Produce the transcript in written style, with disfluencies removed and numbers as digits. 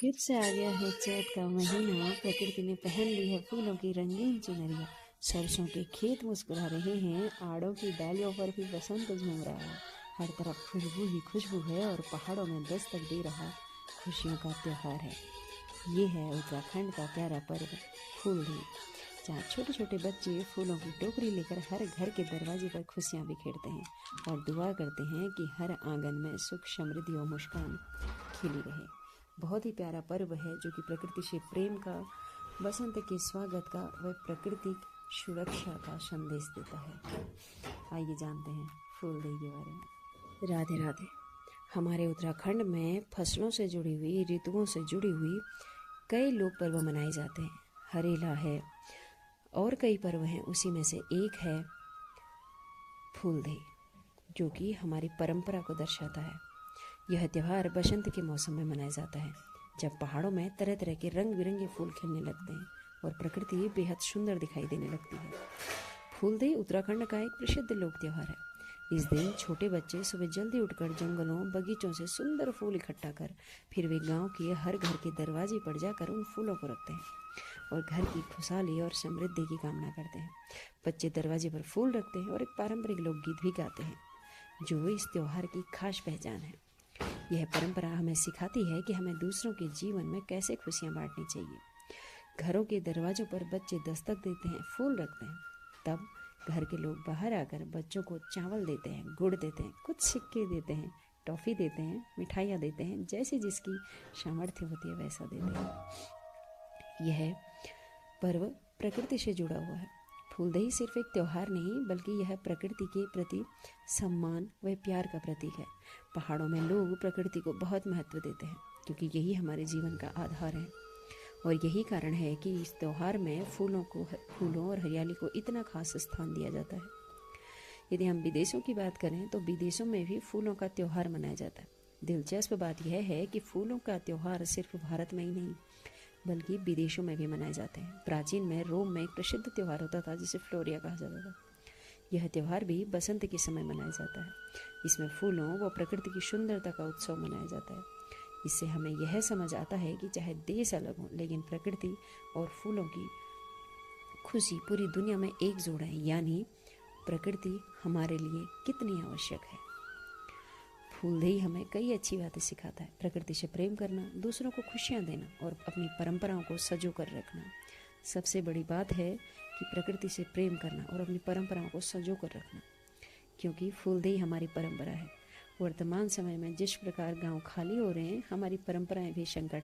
फिर से आ गया है चैत का महीना। प्रकृति ने पहन ली है फूलों की रंगीन चुनरिया। सरसों के खेत मुस्कुरा रहे हैं, आड़ों की डालियों पर भी बसंत झूम रहा है। हर तरफ खुशबू ही खुशबू है और पहाड़ों में दस्तक दे रहा खुशियों का त्योहार है। ये है उत्तराखंड का प्यारा पर्व फूलदेई, जहाँ छोटे छोटे बच्चे फूलों की टोकरी लेकर हर घर के दरवाजे पर खुशियाँ बिखेरते हैं और दुआ करते हैं कि हर आंगन में सुख समृद्धि और मुस्कान खिली रहे। बहुत ही प्यारा पर्व है जो कि प्रकृति से प्रेम का, बसंत के स्वागत का व प्राकृतिक सुरक्षा का संदेश देता है। आइए जानते हैं फूलदेई के बारे में। राधे राधे। हमारे उत्तराखंड में फसलों से जुड़ी हुई, ऋतुओं से जुड़ी हुई कई लोक पर्व मनाए जाते हैं। हरेला है और कई पर्व हैं, उसी में से एक है फूलदेई, जो कि हमारी परंपरा को दर्शाता है। यह त्यौहार बसंत के मौसम में मनाया जाता है, जब पहाड़ों में तरह तरह के रंग बिरंगे फूल खिलने लगते हैं और प्रकृति बेहद सुंदर दिखाई देने लगती है। फूलदेई उत्तराखंड का एक प्रसिद्ध लोक त्यौहार है। इस दिन छोटे बच्चे सुबह जल्दी उठकर जंगलों, बगीचों से सुंदर फूल इकट्ठा कर फिर वे गांव के हर घर के दरवाजे पर जाकर उन फूलों को रखते हैं और घर की खुशहाली और समृद्धि की कामना करते हैं। बच्चे दरवाजे पर फूल रखते हैं और एक पारंपरिक लोकगीत भी गाते हैं, जो इस त्यौहार की खास पहचान है। यह परंपरा हमें सिखाती है कि हमें दूसरों के जीवन में कैसे खुशियां बांटनी चाहिए। घरों के दरवाजों पर बच्चे दस्तक देते हैं, फूल रखते हैं, तब घर के लोग बाहर आकर बच्चों को चावल देते हैं, गुड़ देते हैं, कुछ सिक्के देते हैं, टॉफ़ी देते हैं, मिठाइयाँ देते हैं, जैसे जिसकी सामर्थ्य होती है वैसा देते हैं। यह पर्व प्रकृति से जुड़ा हुआ है। फूलदेई सिर्फ एक त्यौहार नहीं, बल्कि यह प्रकृति के प्रति सम्मान व प्यार का प्रतीक है। पहाड़ों में लोग प्रकृति को बहुत महत्व देते हैं, क्योंकि यही हमारे जीवन का आधार है और यही कारण है कि इस त्यौहार में फूलों और हरियाली को इतना खास स्थान दिया जाता है। यदि हम विदेशों की बात करें तो विदेशों में भी फूलों का त्यौहार मनाया जाता है। दिलचस्प बात यह है कि फूलों का त्यौहार सिर्फ भारत में ही नहीं, बल्कि विदेशों में भी मनाए जाते हैं। प्राचीन में रोम में एक प्रसिद्ध त्यौहार होता था जिसे फ्लोरिया कहा जाता था। यह त्यौहार भी बसंत के समय मनाया जाता है। इसमें फूलों व प्रकृति की सुंदरता का उत्सव मनाया जाता है। इससे हमें यह समझ आता है कि चाहे देश अलग हो, लेकिन प्रकृति और फूलों की खुशी पूरी दुनिया में एकजुट है, यानी प्रकृति हमारे लिए कितनी आवश्यक है। फूलदेई हमें कई अच्छी बातें सिखाता है। प्रकृति से प्रेम करना, दूसरों को खुशियाँ देना और अपनी परंपराओं को संजो कर रखना। सबसे बड़ी बात है कि प्रकृति से प्रेम करना और अपनी परंपराओं को संजो कर रखना, क्योंकि फूलदेई हमारी परंपरा है। वर्तमान समय में जिस प्रकार गांव खाली हो रहे हैं, हमारी परंपराएं भी संकट